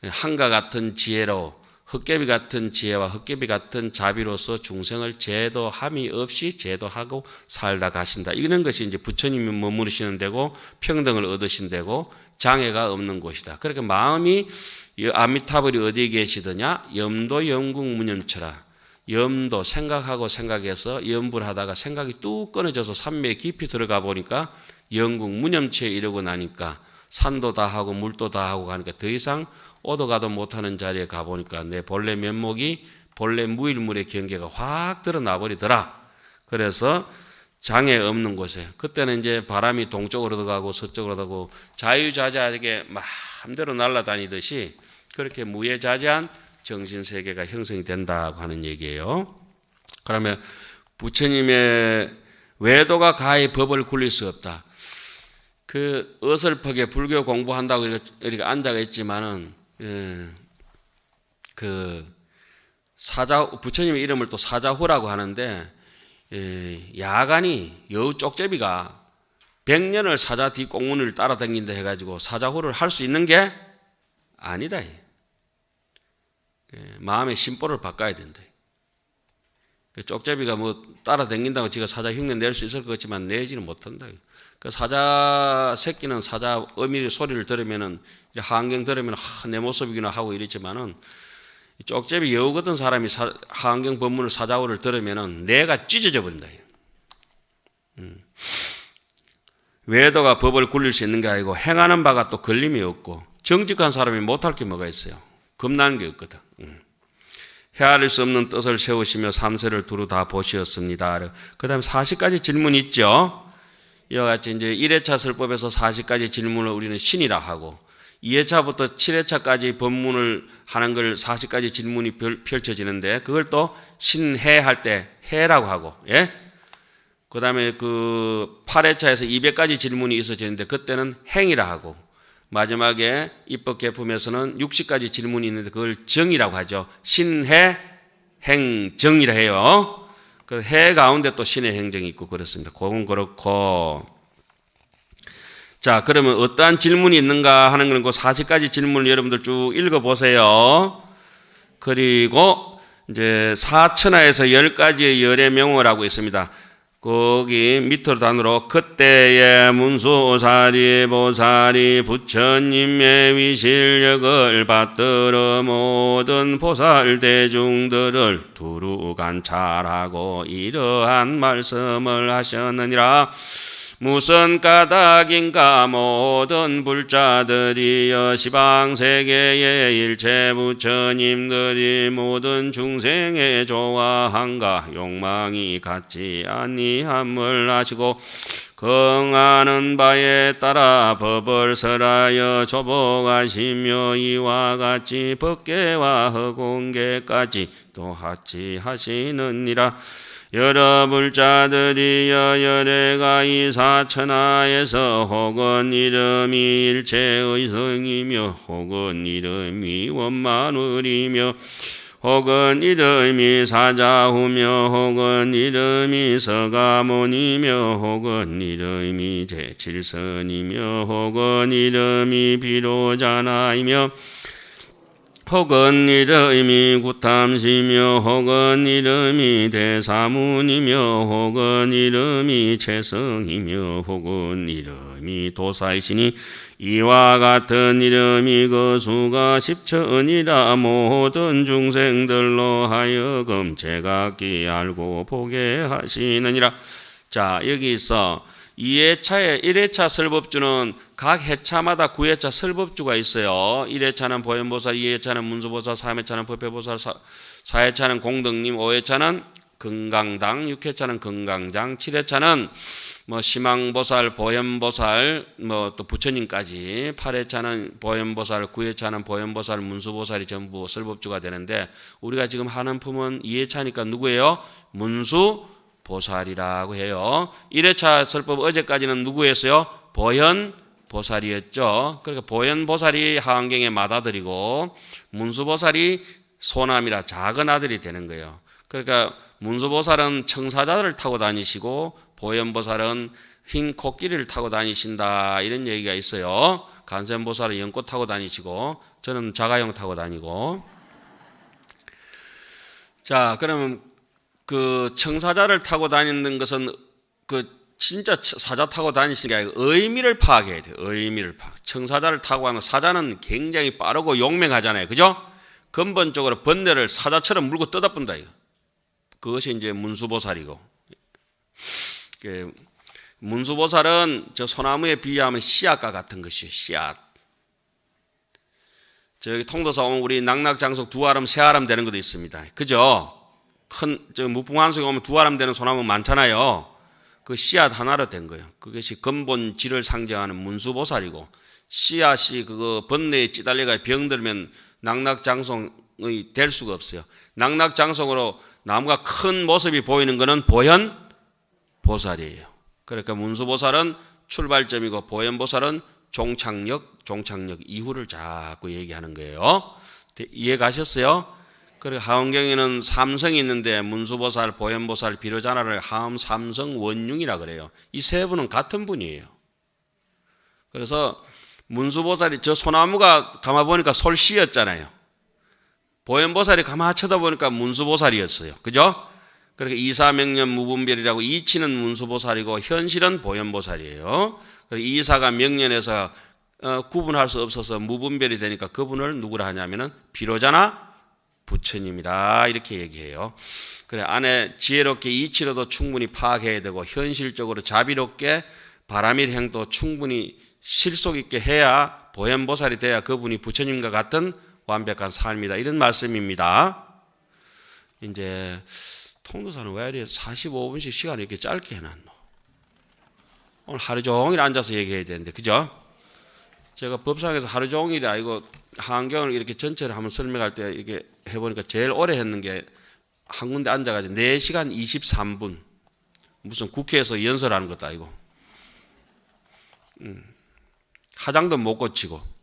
한과 같은 지혜로 헛개비 같은 지혜와 헛개비 같은 자비로서 중생을 제도함이 없이 제도하고 살다 가신다. 이런 것이 이제 부처님이 머무르시는 데고 평등을 얻으신 데고 장애가 없는 곳이다. 그러니까 마음이 아미타불이 어디에 계시더냐? 염도 영국 무념처라. 염도 생각하고 생각해서 염불 하다가 생각이 뚝 끊어져서 산매에 깊이 들어가 보니까 영국 무념치에 이르고 나니까 산도 다 하고 물도 다 하고 가니까 더 이상 오도 가도 못하는 자리에 가보니까 내 본래 면목이 본래 무일물의 경계가 확 드러나 버리더라. 그래서 장애 없는 곳에 그때는 이제 바람이 동쪽으로도 가고 서쪽으로도 가고 자유자재하게 마음대로 날아다니듯이 그렇게 무예자재한 정신세계가 형성이 된다고 하는 얘기예요. 그러면 부처님의 외도가 가히 법을 굴릴 수 없다. 그 어설프게 불교 공부한다고 이렇게 앉아 있지만은 그 부처님의 이름을 또 사자후라고 하는데 야간이 여우 쪽제비가 100년을 사자 뒷공문을 따라다닌다 해가지고 사자후를 할 수 있는 게 아니다. 마음의 심보를 바꿔야 된다. 쪽제비가 뭐 따라다닌다고 지가 사자 흉내 낼 수 있을 것 같지만 내지는 못한다. 그 사자 새끼는 사자 어미 소리를 들으면은 하안경 들으면 내 모습이구나 하고 이랬지만은 쪽제비 여우 같은 사람이 하안경 법문을 사자후를 들으면은 내가 찢어져 버린다. 외도가 법을 굴릴 수 있는 게 아니고 행하는 바가 또 걸림이 없고 정직한 사람이 못할 게 뭐가 있어요. 겁나는 게 없거든. 헤아릴 수 없는 뜻을 세우시며 삼세를 두루 다 보시었습니다. 그 다음에 40가지 질문이 있죠. 이와 같이 이제 1회차 설법에서 40가지 질문을 우리는 신이라 하고 2회차부터 7회차까지 법문을 하는 걸 40가지 질문이 펼쳐지는데 그걸 또 신해할 때 해라고 하고, 예? 그 다음에 그 8회차에서 200가지 질문이 있어지는데 그때는 행이라 하고 마지막에 입법 개품에서는 60가지 질문이 있는데 그걸 정이라고 하죠. 신해 행정이라 해요. 그 해 가운데 또 신의 행정이 있고 그렇습니다. 그건 그렇고. 자, 그러면 어떠한 질문이 있는가 하는 건 그 40가지 질문을 여러분들 쭉 읽어보세요. 그리고 이제 사천하에서 10가지의 열의 명호라고 있습니다. 거기 밑으로 단으로 그때의 문수사리 보살이 부처님의 위실력을 받들어 모든 보살 대중들을 두루 관찰하고 이러한 말씀을 하셨느니라. 무슨 까닭인가 모든 불자들이여 시방세계의 일체 부처님들이 모든 중생의 좋아함과 욕망이 같지 아니함을 아시고 긍하는 바에 따라 법을 설하여 조복하시며 이와 같이 법계와 허공계까지 또 같이 하시느니라. 여러 불자들이여 열애가 이 사천하에서 혹은 이름이 일체의 성이며 혹은 이름이 원만을이며 혹은 이름이 사자후며 혹은 이름이 서가모니며 혹은 이름이 제칠선이며 혹은 이름이 비로자나이며 혹은 이름이 구탐시며 혹은 이름이 대사문이며 혹은 이름이 채성이며 혹은 이름이 도사이시니 이와 같은 이름이 그 수가 십천이라 모든 중생들로 하여금 제각기 알고 보게 하시느니라. 자, 여기서 2회차에 1회차 설법주는 각 회차마다 9회차 설법주가 있어요. 1회차는 보현보살, 2회차는 문수보살, 3회차는 법회보살, 4회차는 공덕님, 5회차는 금강당, 6회차는 금강장, 7회차는 뭐 시망보살, 보현보살, 뭐 또 부처님까지 8회차는 보현보살, 9회차는 보현보살, 문수보살이 전부 설법주가 되는데 우리가 지금 하는 품은 2회차니까 누구예요? 문수보살이라고 해요. 1회차 설법 어제까지는 누구였어요? 보현보살이었죠. 그러니까 보현보살이 하안경의 맏아들이고 문수보살이 소남이라 작은 아들이 되는 거예요. 그러니까 문수보살은 청사자를 타고 다니시고 보현보살은 흰 코끼리를 타고 다니신다 이런 얘기가 있어요. 간센보살은 연꽃 타고 다니시고 저는 자가용 타고 다니고. 자, 그러면 그 청사자를 타고 다니는 것은 그 진짜 사자 타고 다니시는 게 아니고 의미를 파악해야 돼요. 의미를 파악. 청사자를 타고 가는 사자는 굉장히 빠르고 용맹하잖아요. 그죠? 근본적으로 번뇌를 사자처럼 물고 떠다본다 이거. 그것이 이제 문수보살이고, 문수보살은 저 소나무에 비유하면 씨앗과 같은 것이에요. 씨앗. 저기 통도사 오면 우리 낙낙장속 두 아람 세 아람 되는 것도 있습니다. 그죠? 큰 저 무풍한속에 오면 두 아람 되는 소나무 많잖아요. 그 씨앗 하나로 된 거예요. 그것이 근본 질을 상징하는 문수보살이고, 씨앗이 그거 번뇌에 찌달려가 병들면 낙낙장성이 될 수가 없어요. 낙낙장성으로 나무가 큰 모습이 보이는 것은 보현보살이에요. 그러니까 문수보살은 출발점이고 보현보살은 종착역 이후를 자꾸 얘기하는 거예요. 이해 가셨어요? 그리고 하원경에는 삼성이 있는데 문수보살, 보현보살, 비로자나를 하음 삼성 원융이라 그래요. 이 세 분은 같은 분이에요. 그래서 문수보살이 저 소나무가 가만 보니까 솔씨였잖아요. 보현보살이 가만 쳐다보니까 문수보살이었어요. 그죠? 그렇게 이사명년 무분별이라고 이치는 문수보살이고 현실은 보현보살이에요. 이사가 명년에서 구분할 수 없어서 무분별이 되니까 그분을 누구라 하냐면은 비로자나 부처님이라 이렇게 얘기해요. 그래 안에 지혜롭게 이치로도 충분히 파악해야 되고 현실적으로 자비롭게 바라밀 행도 충분히 실속 있게 해야 보현보살이 돼야 그분이 부처님과 같은 완벽한 삶이다. 이런 말씀입니다. 이제 통도사는 왜 이렇게 45분씩 시간을 이렇게 짧게 해놨노? 오늘 하루 종일 앉아서 얘기해야 되는데, 그죠? 제가 법상에서 하루 종일이 아니고 한경을 이렇게 전체를 한번 설명할 때 이렇게 해보니까 제일 오래 했는 게 한 군데 앉아가지고 4시간 23분. 무슨 국회에서 연설하는 것도 아니고. 화장도 못 고치고.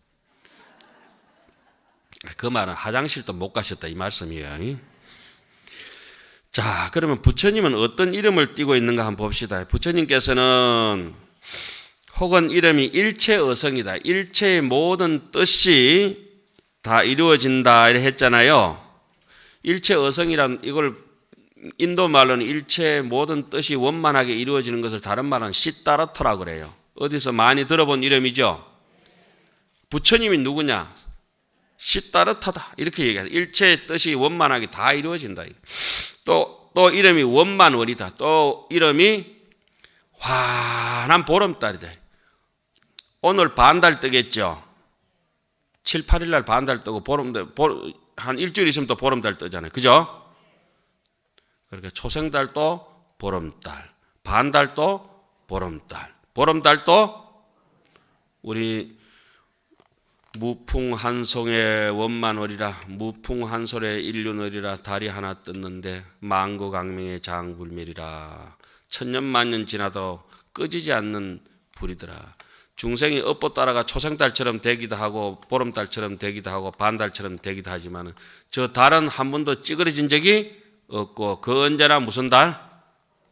그 말은 화장실도 못 가셨다 이 말씀이에요. 자, 그러면 부처님은 어떤 이름을 띠고 있는가 한번 봅시다. 부처님께서는 혹은 이름이 일체어성이다. 일체의 모든 뜻이 다 이루어진다 이렇게 했잖아요. 일체어성이란 이걸 인도 말로는 일체의 모든 뜻이 원만하게 이루어지는 것을 다른 말은 시따르타라고 그래요. 어디서 많이 들어본 이름이죠. 부처님이 누구냐? 시따르타다 이렇게 얘기해요. 일체의 뜻이 원만하게 다 이루어진다. 또 이름이 원만월이다. 또 이름이 환한 보름달이다. 오늘 반달 뜨겠죠. 7, 8일 날 반달 뜨고 한 일주일 있으면 또 보름달 뜨잖아요. 그죠? 그러니까 초생달도 보름달, 반달도 보름달, 보름달도 우리 무풍한송의 원만월이라 무풍한솔의 인륜월이라 달이 하나 떴는데 만고강명의 장불멸이라 천년만년 지나도 꺼지지 않는 불이더라. 중생이 업보 따라가 초생달처럼 되기도 하고 보름달처럼 되기도 하고 반달처럼 되기도 하지만 저 달은 한 번도 찌그러진 적이 없고 그 언제나 무슨 달?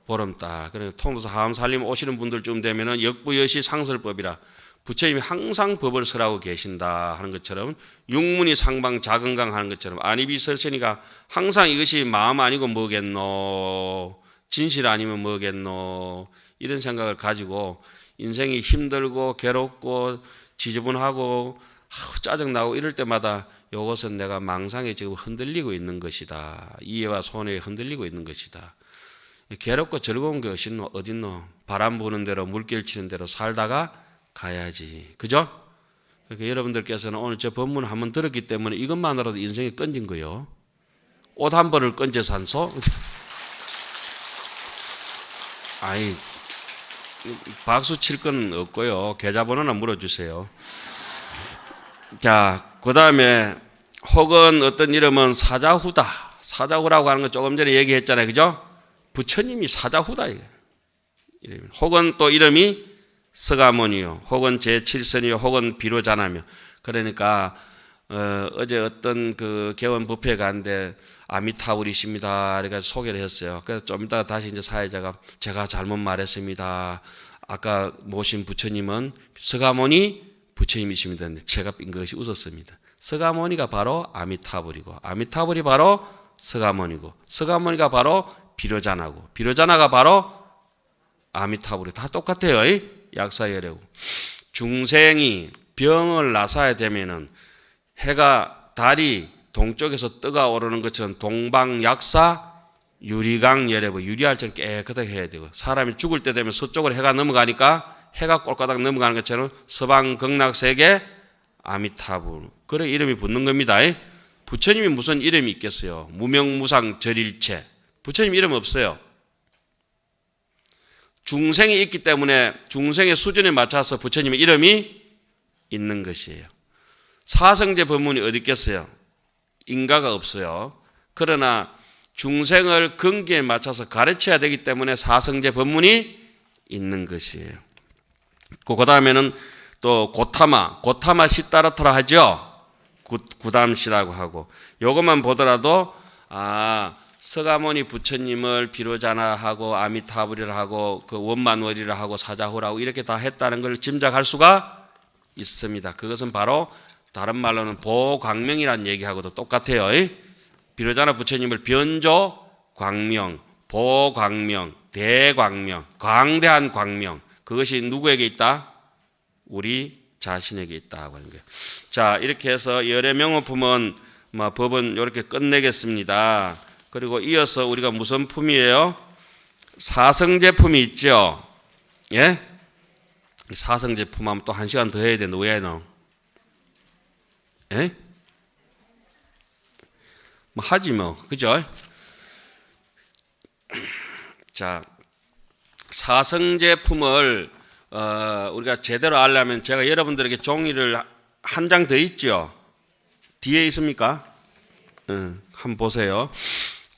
보름달. 그래서 통도사 하암살림 오시는 분들쯤 되면은 역부여시 상설법이라 부처님이 항상 법을 설하고 계신다 하는 것처럼 육문이 상방 자건강 하는 것처럼 아니비설천이가 항상 이것이 마음 아니고 뭐겠노 진실 아니면 뭐겠노 이런 생각을 가지고 인생이 힘들고 괴롭고 지저분하고 짜증나고 이럴 때마다 이것은 내가 망상에 지금 흔들리고 있는 것이다. 이해와 손에 흔들리고 있는 것이다. 괴롭고 즐거운 게 어딨노? 바람 부는 대로 물길 치는 대로 살다가 가야지. 그죠? 그러니까 여러분들께서는 오늘 저 법문을 한번 들었기 때문에 이것만으로도 인생이 끊진 거예요. 옷 한 벌을 건져서 한 소? 아이, 박수 칠 건 없고요. 계좌번호나 물어주세요. 자, 그 다음에 혹은 어떤 이름은 사자후다. 사자후라고 하는 거 조금 전에 얘기했잖아요. 그죠? 부처님이 사자후다. 혹은 또 이름이 서가모니요. 혹은 제7선이요. 혹은 비로자나며. 그러니까 어제 어떤 그 개원 뷔페 갔는데 아미타불이십니다. 그러니까 소개를 했어요. 그래서 좀 이따가 다시 이제 사회자가 제가 잘못 말했습니다. 아까 모신 부처님은 서가모니 부처님이십니다. 제가 빈 것이 웃었습니다. 서가모니가 바로 아미타불이고 아미타불이 바로 서가모니고 서가모니가 바로 비로자나고 비로자나가 바로 아미타불이 다 똑같아요. 약사열애고 중생이 병을 나사야 되면은 해가 달이 동쪽에서 뜨거오르는 것처럼 동방약사 유리강 열애부, 유리알처럼 깨끗하게 해야 되고, 사람이 죽을 때 되면 서쪽으로 해가 넘어가니까 해가 꼴까닥 넘어가는 것처럼 서방 극락세계 아미타불, 그래 이름이 붙는 겁니다. 부처님이 무슨 이름이 있겠어요? 무명무상 절일체, 부처님 이름 없어요. 중생이 있기 때문에 중생의 수준에 맞춰서 부처님의 이름이 있는 것이에요. 사성제 법문이 어디 있겠어요? 인가가 없어요. 그러나 중생을 근기에 맞춰서 가르쳐야 되기 때문에 사성제 법문이 있는 것이에요. 그 다음에는 또 고타마 시따라타라 하죠. 구담시라고 하고, 요것만 보더라도 서가모니 부처님을 비로자나 하고 아미타불이라 하고 그 원만월이라 하고 사자후라고 이렇게 다 했다는 걸 짐작할 수가 있습니다. 그것은 바로 다른 말로는 보광명이라는 얘기하고도 똑같아요. 비로자나 부처님을 변조 광명, 보광명, 대광명, 광대한 광명, 그것이 누구에게 있다? 우리 자신에게 있다고 하는 거예요. 자, 이렇게 해서 열애 명호품은 법은 이렇게 끝내겠습니다. 그리고 이어서 우리가 무슨 품이에요? 사성제품이 있죠. 예? 사성제품 하면 또 1시간 더 해야 되는데 왜 해노? 예? 뭐 하지 뭐, 그죠? 자, 사성제품을 우리가 제대로 알려면 제가 여러분들에게 종이를 한 장 더 있죠. 뒤에 있습니까? 한번 보세요.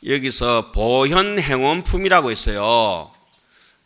여기서 보현행원품이라고 있어요.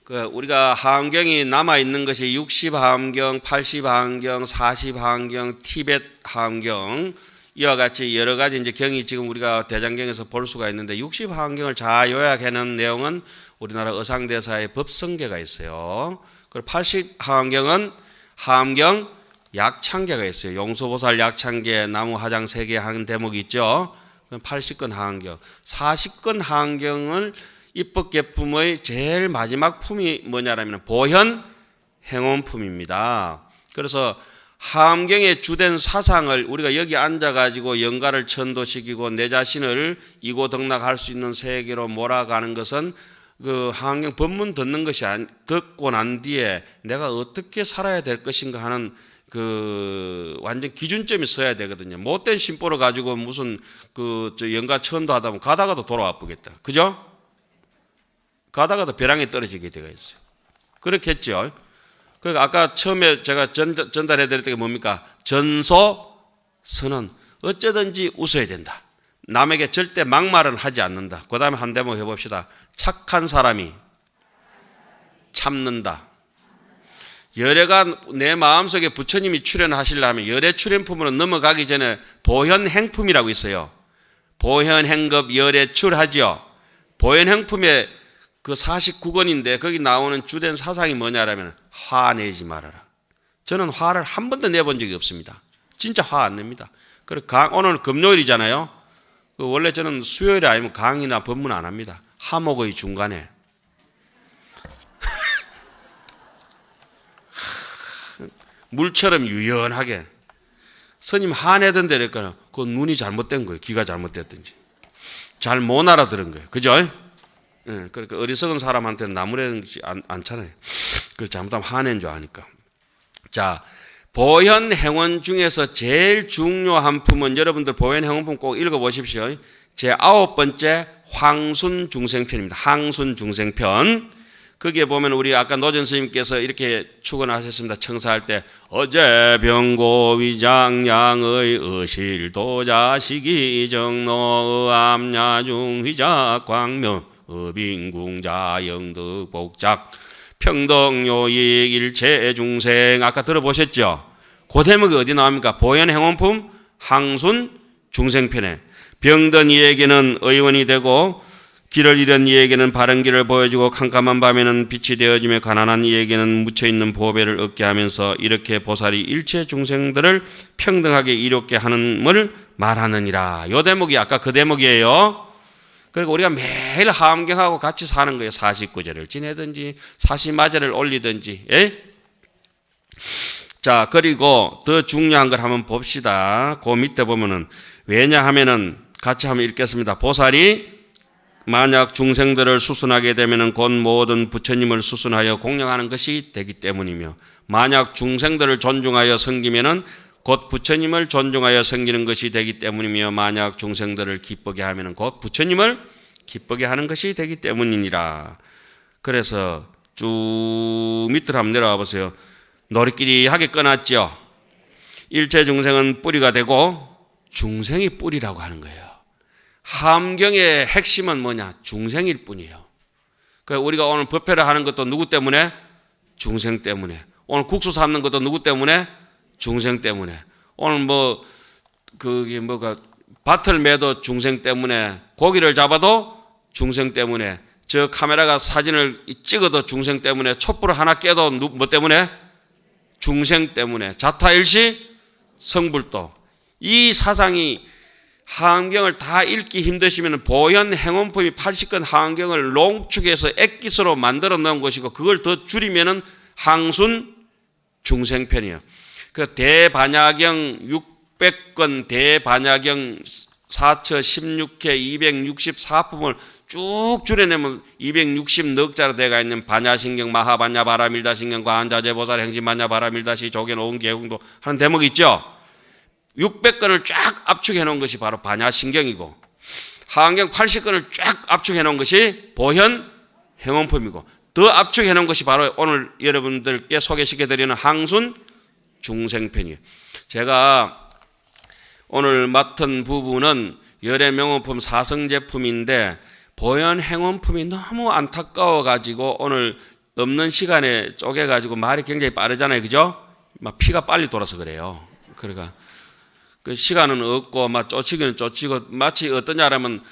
우리가 하암경이 남아 있는 것이 60하암경, 80하암경, 40하암경, 티벳 하암경, 이와 같이 여러 가지 이제 경이 지금 우리가 대장경에서 볼 수가 있는데, 60하암경을 잘 요약해놓은 내용은 우리나라 의상대사의 법성계가 있어요. 그리고 80하암경은 하암경 약창계가 있어요. 용서보살 약창계, 나무 화장 3개 하는 대목이 있죠. 80권 하암경, 40권 하암경을 입법계품의 제일 마지막 품이 뭐냐라면 보현 행원품입니다. 그래서 하암경의 주된 사상을 우리가 여기 앉아가지고 영가를 천도시키고 내 자신을 이고덕락할 수 있는 세계로 몰아가는 것은 그 하암경 법문 듣는 것이 듣고 난 뒤에 내가 어떻게 살아야 될 것인가 하는 그 완전 기준점이 서야 되거든요. 못된 심보를 가지고 무슨 영가 천도 하다 보면 가다가도 돌아와 보겠다. 그죠? 가다가도 벼랑에 떨어지게 되어 있어요. 그렇겠죠. 그러니까 아까 처음에 제가 전달해 드릴 때가 뭡니까? 전소 선언. 어쩌든지 웃어야 된다. 남에게 절대 막말은 하지 않는다. 그 다음에 한 대목 해봅시다. 착한 사람이 참는다. 열애가 내 마음속에 부처님이 출현하시려면 열애 출현품으로 넘어가기 전에 보현행품이라고 있어요. 보현행급 열애출하지요. 보현행품의 그 49권인데 거기 나오는 주된 사상이 뭐냐라면 화내지 말아라. 저는 화를 한 번도 내본 적이 없습니다. 진짜 화 안 냅니다. 그리고 오늘 금요일이잖아요. 원래 저는 수요일에 아니면 강의나 법문 안 합니다. 화목의 중간에. 물처럼 유연하게. 스님 화내던데 그러니까 그 눈이 잘못된 거예요. 귀가 잘못됐든지. 잘 못 알아들은 거예요. 그죠? 예, 그러니까 어리석은 사람한테는 나무라는 것이 않잖아요. 그래서 잘못하면 화낸 줄 아니까. 자, 보현행원 중에서 제일 중요한 품은 여러분들 보현행원품 꼭 읽어보십시오. 제 9번째 황순중생편입니다. 항순중생편. 거기에 보면 우리 아까 노전 스님께서 이렇게 축원하셨습니다. 청사할 때 어제 병고위장양의 의실도자식이 정노 암야중휘자 광명 어빈궁자 영득복작 평등요익 일체중생 아까 들어보셨죠? 그 대목이 어디 나옵니까? 보현행원품 항순중생편에 병든 이에게는 의원이 되고 길을 잃은 이에게는 바른 길을 보여주고 캄캄한 밤에는 빛이 되어지며 가난한 이에게는 묻혀있는 보배를 얻게 하면서 이렇게 보살이 일체 중생들을 평등하게 이롭게 하는을 말하느니라. 요 대목이 아까 그 대목이에요. 그리고 우리가 매일 하암경하고 같이 사는 거예요. 49절을 지내든지 사시마절을 올리든지. 예? 자, 그리고 더 중요한 걸 한번 봅시다. 그 밑에 보면은 왜냐하면은 같이 한번 읽겠습니다. 보살이 만약 중생들을 수순하게 되면 곧 모든 부처님을 수순하여 공양하는 것이 되기 때문이며 만약 중생들을 존중하여 섬기면 곧 부처님을 존중하여 섬기는 것이 되기 때문이며 만약 중생들을 기쁘게 하면 곧 부처님을 기쁘게 하는 것이 되기 때문이니라. 그래서 쭉 밑으로 한번 내려와 보세요. 노리끼리하게 끊었죠. 일체 중생은 뿌리가 되고 중생이 뿌리라고 하는 거예요. 함경의 핵심은 뭐냐? 중생일 뿐이에요. 그러니까 우리가 오늘 법회를 하는 것도 누구 때문에? 중생 때문에. 오늘 국수 삶는 것도 누구 때문에? 중생 때문에. 오늘 밭을 매도 중생 때문에, 고기를 잡아도 중생 때문에, 저 카메라가 사진을 찍어도 중생 때문에, 촛불을 하나 깨도 뭐 때문에? 중생 때문에. 자타일시 성불도. 이 사상이 하안경을 다 읽기 힘드시면 보현 행원품이 80권 하안경을 농축해서 액기스로 만들어 놓은 것이고 그걸 더 줄이면은 항순 중생편이에요. 그 대반야경 600권 대반야경 4처 16회 264품을 쭉 줄여내면 260넉자로 되어 있는 반야신경 마하반야 바라밀다신경 과한자재보살 행진반야 바라밀다시 조견 오은개궁도 하는 대목이 있죠. 600권을 쫙 압축해 놓은 것이 바로 반야신경이고 하안경 80권을 쫙 압축해 놓은 것이 보현 행원품이고 더 압축해 놓은 것이 바로 오늘 여러분들께 소개시켜 드리는 항순 중생편이에요. 제가 오늘 맡은 부분은 열애 명호품 사성제품인데 보현 행원품이 너무 안타까워 가지고 오늘 없는 시간에 쪼개 가지고 말이 굉장히 빠르잖아요. 그죠? 막 피가 빨리 돌아서 그래요. 그러니까 그 시간은 없고 막 쫓기는 쫓기고 마치 어떠냐라면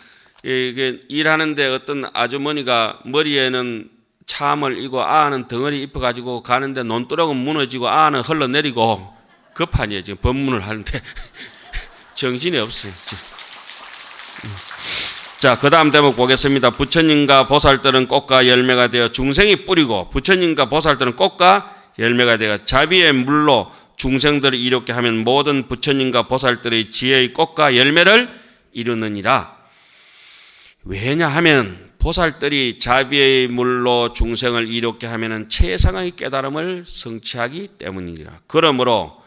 이게 일하는데 어떤 아주머니가 머리에는 참을 이고 아는 덩어리 입혀 가지고 가는데 논두렁은 무너지고 아는 흘러내리고 급하니에요. 지금 법문을 하는데 정신이 없어요. 자, 그 다음 대목 보겠습니다. 부처님과 보살들은 꽃과 열매가 되어 중생이 뿌리고 부처님과 보살들은 꽃과 열매가 되어 자비의 물로 중생들을 이롭게 하면 모든 부처님과 보살들의 지혜의 꽃과 열매를 이루느니라. 왜냐하면 보살들이 자비의 물로 중생을 이롭게 하면 최상의 깨달음을 성취하기 때문이니라. 그러므로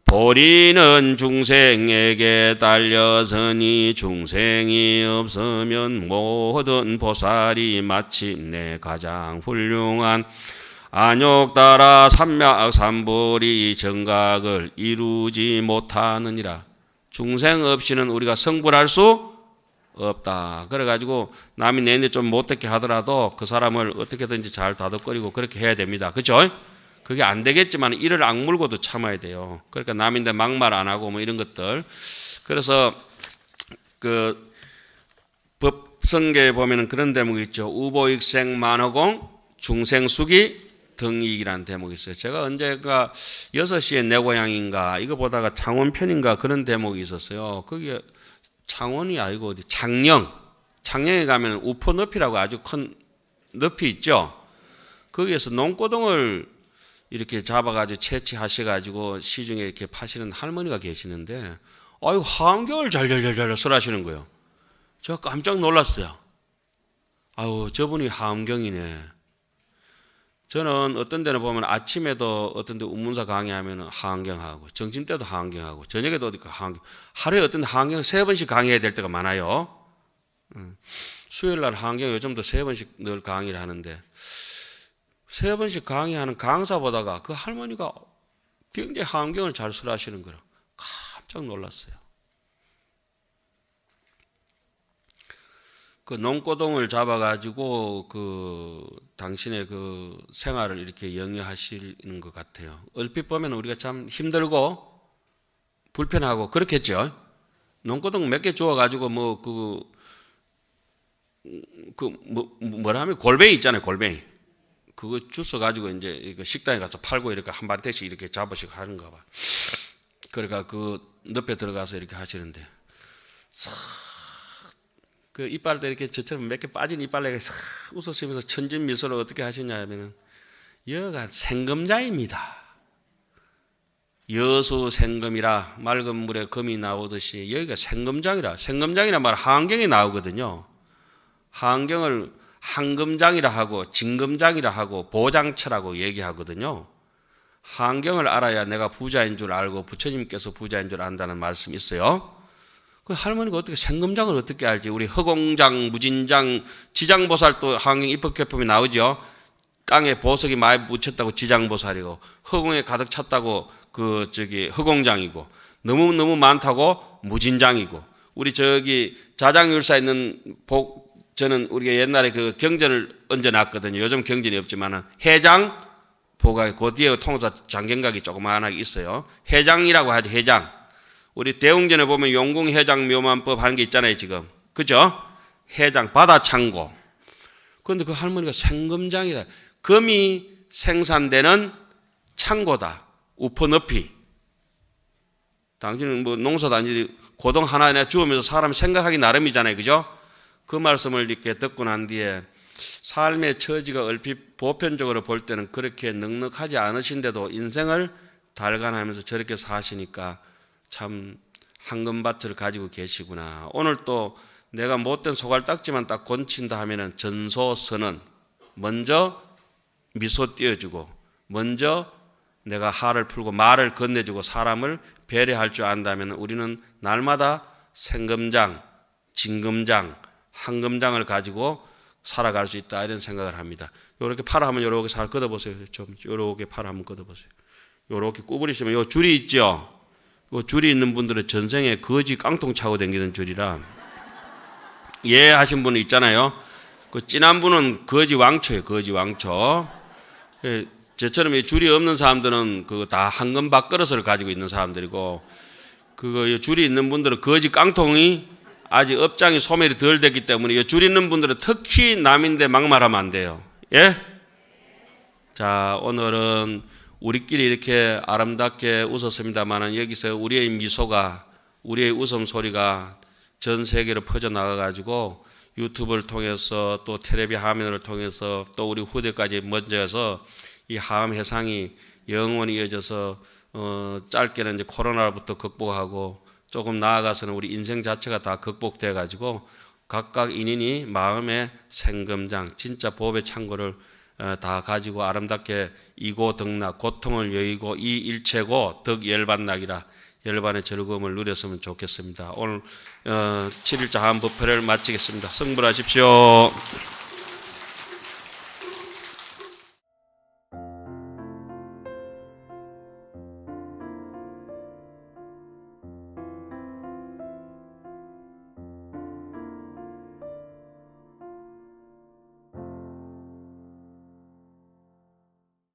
보리는 중생에게 달려서니 중생이 없으면 모든 보살이 마침내 가장 훌륭한 안욕 따라 삼맥삼불이 정각을 이루지 못하느니라. 중생 없이는 우리가 성불할 수 없다. 그래가지고 남이 내내 좀 못되게 하더라도 그 사람을 어떻게든지 잘 다독거리고 그렇게 해야 됩니다. 그렇죠? 그게 안 되겠지만 이를 악물고도 참아야 돼요. 그러니까 남인데 막말 안 하고 뭐 이런 것들. 그래서 그 법성계에 보면은 그런 대목이 있죠. 우보익생 만허공 중생수기 등이익이라는 대목이 있어요. 제가 언제가 6시에 내 고향인가 이거 보다가 창원편인가 그런 대목이 있었어요. 거기에 창원이 아니고 어디 창녕에 가면 우포 늪이라고 아주 큰 늪이 있죠. 거기에서 농고동을 이렇게 잡아가지고 채취하셔가지고 시중에 이렇게 파시는 할머니가 계시는데 아유 하안경을 잘 설하시는 거예요. 제가 깜짝 놀랐어요. 아유 저분이 하안경이네. 저는 어떤 데는 보면 아침에도 어떤 데 운문사 강의하면 하안경하고 점심때도 하안경하고 저녁에도 어디 하안경 하루에 어떤 하안경 3번씩 강의해야 될 때가 많아요. 수요일날 하안경 요즘도 3번씩 늘 강의를 하는데 3번씩 강의하는 강사 보다가 그 할머니가 굉장히 하안경을 잘 설하시는 거라 깜짝 놀랐어요. 그 농고동을 잡아가지고 그 당신의 그 생활을 이렇게 영위하시는 것 같아요. 얼핏 보면 우리가 참 힘들고 불편하고 그렇겠죠. 농고동 몇 개 주워가지고 뭐라 하면 골뱅이 있잖아요. 골뱅이. 그거 주워가지고 이제 식당에 가서 팔고 이렇게 한 반대씩 이렇게 잡으시고 하는가 봐. 그러니까 그 늪에 들어가서 이렇게 하시는데 그 이빨도 이렇게 저처럼 몇 개 빠진 이빨에 싹 웃으시면서 천진 미소를 어떻게 하시냐 하면은 여가 생금자입니다. 여수 생금이라 맑은 물에 금이 나오듯이 여기가 생금장이라 말 하안경이 나오거든요. 하안경을 한금장이라 하고 진금장이라 하고 보장처라고 얘기하거든요. 하안경을 알아야 내가 부자인 줄 알고 부처님께서 부자인 줄 안다는 말씀이 있어요. 그 할머니가 어떻게 생금장을 어떻게 알지? 우리 허공장, 무진장, 지장보살도 하안경 입법개품이 나오죠. 땅에 보석이 많이 묻혔다고 지장보살이고 허공에 가득 찼다고 허공장이고 너무 많다고 무진장이고 우리 자장율사에 있는 저는 우리가 옛날에 그 경전을 얹어놨거든요. 요즘 경전이 없지만은 해장 보가 그 뒤에 통사 장경각이 조그마하게 있어요. 해장이라고 하죠. 해장. 우리 대웅전에 보면 용궁해장 묘만법 하는 게 있잖아요. 지금 그죠? 해장 바다창고. 그런데 그 할머니가 생금장이라 금이 생산되는 창고다. 우퍼 높이. 당신은 뭐 농사도 아니지 고동 하나 주우면서 사람이 생각하기 나름이잖아요. 그죠? 그 말씀을 이렇게 듣고 난 뒤에 삶의 처지가 얼핏 보편적으로 볼 때는 그렇게 넉넉하지 않으신데도 인생을 달관하면서 저렇게 사시니까 참 황금밭을 가지고 계시구나. 오늘 또 내가 못된 소갈딱지만 딱 곤친다 하면은 전소선언. 먼저 미소 띄워주고 먼저 내가 화를 풀고 말을 건네주고 사람을 배려할 줄 안다면 우리는 날마다 생금장, 진금장, 황금장을 가지고 살아갈 수 있다 이런 생각을 합니다. 요렇게 팔 한번 요렇게 잘 걷어보세요. 좀 요렇게 팔 한번 걷어보세요. 요렇게 구부리시면 요 줄이 있죠. 요 줄이 있는 분들은 전생에 거지 깡통 차고 다니는 줄이라 이해하신 분은 있잖아요. 그 진한 분은 거지 왕초예요. 거지 왕초. 저처럼 줄이 없는 사람들은 그거 다 황금 밥그릇을 가지고 있는 사람들이고 그거 줄이 있는 분들은 거지 깡통이 아직 업장이 소멸이 덜 됐기 때문에 이 줄 있는 분들은 특히 남인데 막말하면 안 돼요. 예? 자, 오늘은 우리끼리 이렇게 아름답게 웃었습니다만 여기서 우리의 미소가 우리의 웃음소리가 전 세계로 퍼져나가가지고 유튜브를 통해서 또 텔레비 화면을 통해서 또 우리 후대까지 먼저 해서 이 하암 해상이 영원히 이어져서 짧게는 이제 코로나부터 극복하고 조금 나아가서는 우리 인생 자체가 다 극복돼 가지고 각각 인인이 마음의 생금장 진짜 보배 창고를 다 가지고 아름답게 이고 덕락 고통을 여의고 이 일체고 덕 열반락이라 열반의 즐거움을 누렸으면 좋겠습니다. 오늘 7일자 하암 법회를 마치겠습니다. 성불하십시오.